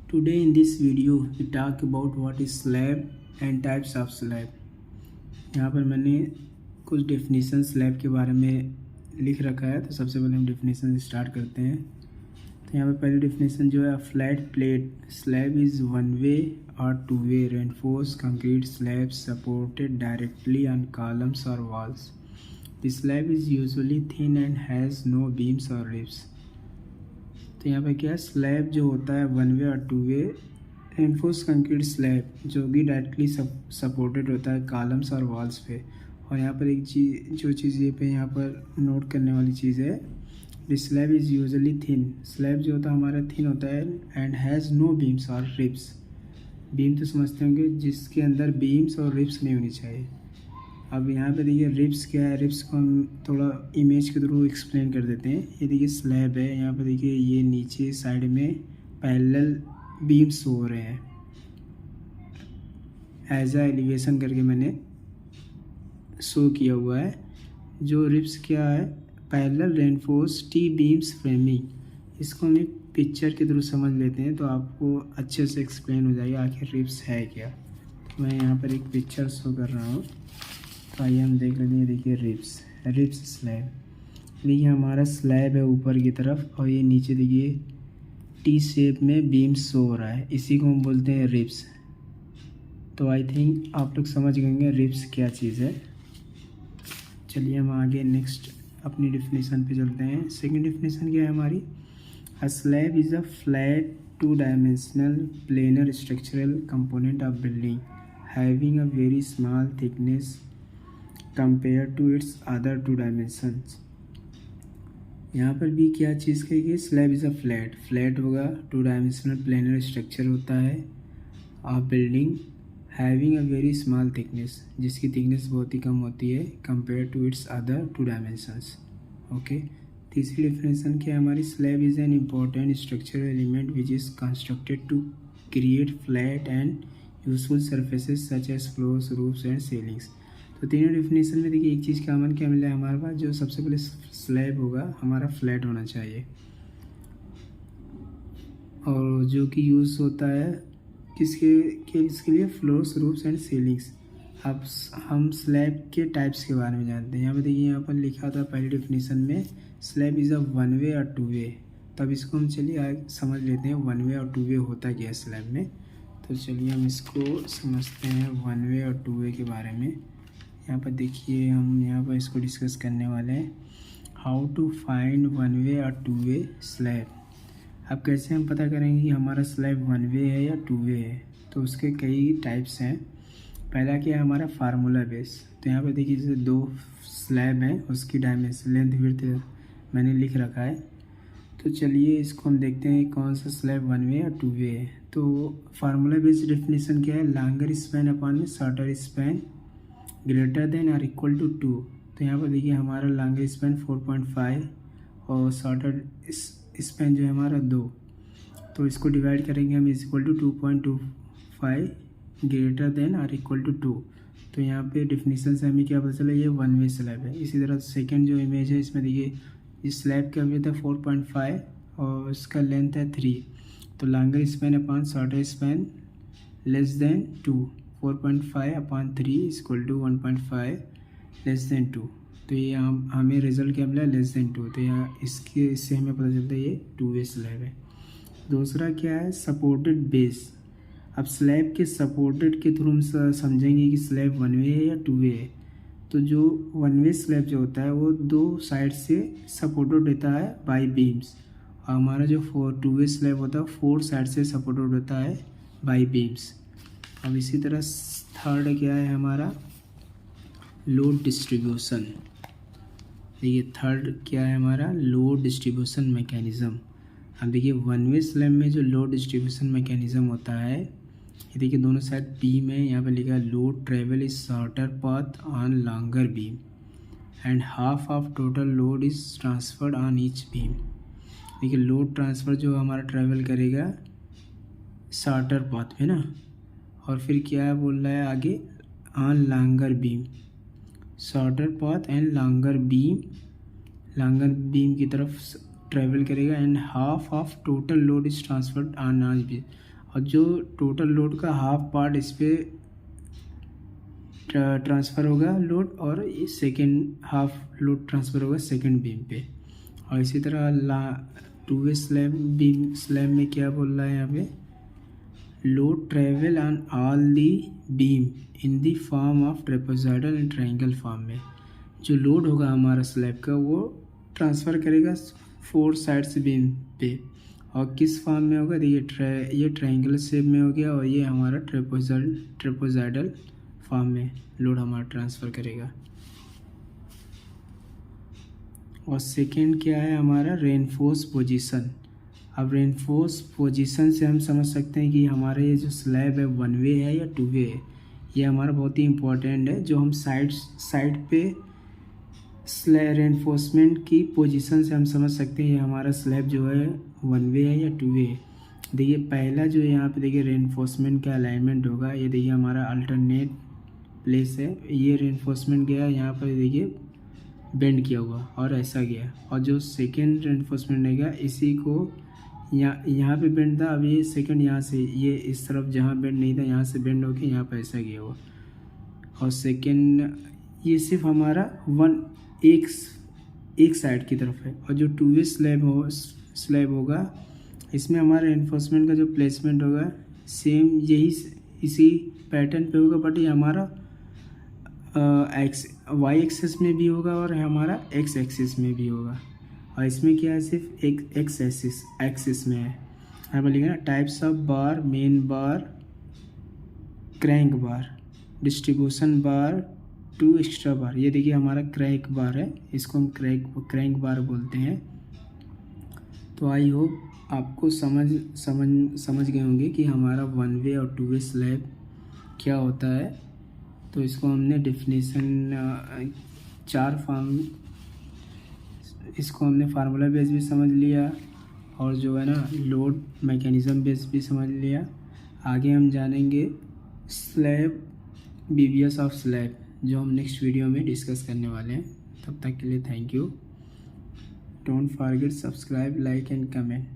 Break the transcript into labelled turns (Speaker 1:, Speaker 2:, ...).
Speaker 1: Today in this video we talk about what is slab and types of slab। यहाँ पर मैंने कुछ definition slab के बारे में लिख रखा है, तो सबसे पहले हम डेफिनेशन स्टार्ट करते हैं। तो यहाँ पर पहली डेफिनेशन जो है, flat plate slab is one way और two way reinforce concrete slab supported directly on columns और walls. The slab is usually thin and has no beams और रिब्स। तो यहाँ पे क्या है, स्लैब जो होता है वन वे और two way reinforce concrete slab जो कि डायरेक्टली सपोर्टेड होता है कॉलम्स और वॉल्स पे। और यहाँ पर एक चीज़ ये पे यहाँ पर नोट करने वाली चीज़ है, the slab is usually thin. Slab जो होता है हमारा थिन होता है एंड हैज़ नो बीम्स और रिब्स। बीम तो समझते होंगे जिसके अंदर बीम्स और रिब्स नहीं होनी चाहिए। अब यहाँ पे देखिए रिब्स क्या है, रिब्स को हम थोड़ा इमेज के थ्रू एक्सप्लेन कर देते हैं। ये देखिए स्लैब है, यहाँ पे देखिए ये नीचे साइड में पैरेलल बीम्स हो रहे हैं, एज अ एलिवेशन करके मैंने शो किया हुआ है। जो रिब्स क्या है, parallel reinforce T beams framing. इसको हम एक पिक्चर के थ्रू समझ लेते हैं तो आपको अच्छे से एक्सप्लेन हो जाएगा आखिर रिब्स है क्या। मैं यहाँ पर एक पिक्चर शो कर रहा हूँ, तो आइए हम देख लेते हैं। देखिए रिब्स स्लैब, देखिए हमारा स्लैब है ऊपर की तरफ और ये नीचे देखिए टी शेप में बीम्स शो हो रहा है, इसी को हम बोलते हैं रिब्स। तो आई थिंक आप लोग समझ गए रिब्स क्या चीज़ है। चलिए हम आगे नेक्स्ट अपनी डेफिनेशन पे चलते हैं। सेकंड डेफिनेशन क्या है हमारी, a slab is a flat two dimensional planar structural component of building having a very small thickness compare to its other two dimensions. यहाँ पर भी क्या चीज़ कहेगी, स्लैब इज़ अ फ्लैट होगा, टू डायमेंशनल प्लेनर स्ट्रक्चर होता है of building having a very small thickness, जिसकी थिकनेस बहुत ही कम होती है compare to its other two dimensions. Okay, तीसरी डेफिनेशन क्या है हमारी, slab is an important structural element which is constructed to create flat and useful surfaces such as floors roofs and ceilings. तो तीनों डेफिनेशन में देखिए एक चीज़ कॉमन क्या मिला है हमारे पास, जो सबसे पहले स्लैब होगा हमारा फ्लैट होना चाहिए और जो कि यूज़ होता है इसके लिए फ्लोर्स रूफ्स एंड सीलिंग्स। अब हम स्लैब के टाइप्स के बारे में जानते हैं। यहाँ पे देखिए यहाँ पर लिखा था पहली डेफिनेशन में, slab is a one way और टू वे। तब इसको हम चलिए समझ लेते हैं वन वे और टू वे होता क्या है स्लैब में। तो चलिए हम इसको समझते हैं वन वे और टू वे के बारे में। यहाँ पर देखिए हम यहाँ पर इसको डिस्कस करने वाले हैं, how to find one way और टू वे स्लैब। अब कैसे हम पता करेंगे कि हमारा स्लैब वन वे है या टू वे है, तो उसके कई टाइप्स हैं। पहला क्या है हमारा फार्मूला बेस। तो यहाँ पर देखिए जैसे दो स्लैब हैं, उसकी डायमेंशन लेंथ विड्थ मैंने लिख रखा है। तो चलिए इसको हम देखते हैं कौन सा स्लैब वन वे या टू वे है। तो फार्मूला बेस्ड डेफिनेशन क्या है, लॉन्गर स्पैन अपॉन में शॉर्टर स्पैन ग्रेटर देन और इक्वल टू 2। तो यहाँ पर देखिए हमारा लॉन्गर स्पैन 4.5 और शॉर्टर स्पैन जो है हमारा 2। तो इसको डिवाइड करेंगे हम is equal to 2.25 greater than और इक्वल टू 2। तो यहाँ पे डेफिनेशन से हमें क्या पता चला, ये वन वे स्लैब है। इसी तरह सेकंड जो इमेज है इसमें देखिए इस स्लैब का वेथ है 4.5 और इसका लेंथ है 3। तो longer span upon shorter span less than 2, 4.5 upon 3 equal to 1.5 less than 2। तो ये हमें रिजल्ट क्या मिला, लेस देन 2। तो यहाँ इससे हमें पता चलता है ये टू वे स्लैब है। दूसरा क्या है, सपोर्टेड बेस। अब स्लैब के सपोर्टेड के थ्रू हम समझेंगे कि स्लैब वन वे है या टू वे है। तो जो वन वे स्लैब जो होता है वो दो साइड से सपोर्टेड होता है बाई बीम्स, और हमारा जो टू वे स्लैब होता है 4 साइड से सपोर्टेड होता है बाई बीम्स। अब इसी तरह थर्ड क्या है हमारा, लोड डिस्ट्रीब्यूशन। देखिए थर्ड क्या है हमारा, लोड डिस्ट्रीब्यूशन मैकेनिज़्म। अब देखिए वन वे स्लैब में जो लोड डिस्ट्रीब्यूशन मैकेनिज़्म होता है, ये देखिए दोनों साइड बीम है, यहाँ पे लिखा है load travel is shorter path on longer beam and half of total load is transferred on each beam. देखिए लोड ट्रांसफ़र जो हमारा ट्रेवल करेगा शॉर्टर पाथ में ना, और फिर क्या बोल रहा है आगे, on longer beam, shorter path and longer beam की तरफ ट्रेवल करेगा and half of total load is transferred on beam. और जो टोटल लोड का हाफ पार्ट इस पर ट्रांसफ़र होगा लोड, और सेकेंड हाफ लोड ट्रांसफ़र होगा सेकेंड बीम पे। और इसी तरह 2 वे स्लैब में क्या बोल रहा है यहाँ पे, load travel on all the beam in the form of trapezoidal and triangle form में। जो लोड होगा हमारा स्लैब का वो ट्रांसफ़र करेगा 4 साइड्स बीम पे, और किस फॉर्म में होगा, देखिए ये ट्रायंगल शेप में हो गया, और ये हमारा ट्रेपेजॉइडल फॉर्म में लोड हमारा ट्रांसफ़र करेगा। और सेकेंड क्या है हमारा, रेनफोर्स पोजीशन। अब रेनफोर्स पोजीशन से हम समझ सकते हैं कि हमारा ये जो स्लैब है 1 वे है या 2 वे है। ये हमारा बहुत ही इम्पोर्टेंट है, जो हम साइड पे रेनफोर्समेंट की पोजीशन से हम समझ सकते हैं ये हमारा स्लैब जो है 1 वे है या 2 वे है। देखिए पहला जो यहाँ पे देखिए रेनफोर्समेंट का अलाइनमेंट होगा, ये देखिए हमारा अल्टरनेट प्लेस है, ये रेनफोर्समेंट गया यहाँ पर देखिए बेंड किया हुआ और ऐसा गया, और जो सेकेंड रेनफोर्समेंट रहेगा इसी को यहाँ पे बेंड था, अब ये सेकेंड यहाँ से ये इस तरफ जहाँ बेंड नहीं था यहाँ से बेंड होके यहाँ पर ऐसा गया हुआ। और सेकेंड ये सिर्फ हमारा एक साइड की तरफ है। और जो 2 वे स्लैब होगा इसमें हमारा रेनफोर्समेंट का जो प्लेसमेंट होगा सेम यही इसी पैटर्न पे होगा, बट ये हमारा वाई एक्सिस में भी होगा और हमारा एक्स एक्सिस में भी होगा। और इसमें क्या है, सिर्फ एक एक्स एक्सिस में है। यहाँ पर लिखा ना types of bar, main bar, crank bar, distribution bar, 2 extra bar. ये देखिए हमारा क्रैंक बार है, इसको हम क्रैंक बार बोलते हैं। तो आई होप आपको समझ गए होंगे कि हमारा 1 वे और 2 वे स्लैब क्या होता है। तो इसको हमने डेफिनेशन 4 फॉर्म, इसको हमने फार्मूला बेस भी समझ लिया, और जो है ना लोड मैकेनिज़्म बेस भी समझ लिया। आगे हम जानेंगे स्लैब, बीबीएस ऑफ स्लैब, जो हम नेक्स्ट वीडियो में डिस्कस करने वाले हैं। तब तक के लिए thank you. Don't forget subscribe, like and comment.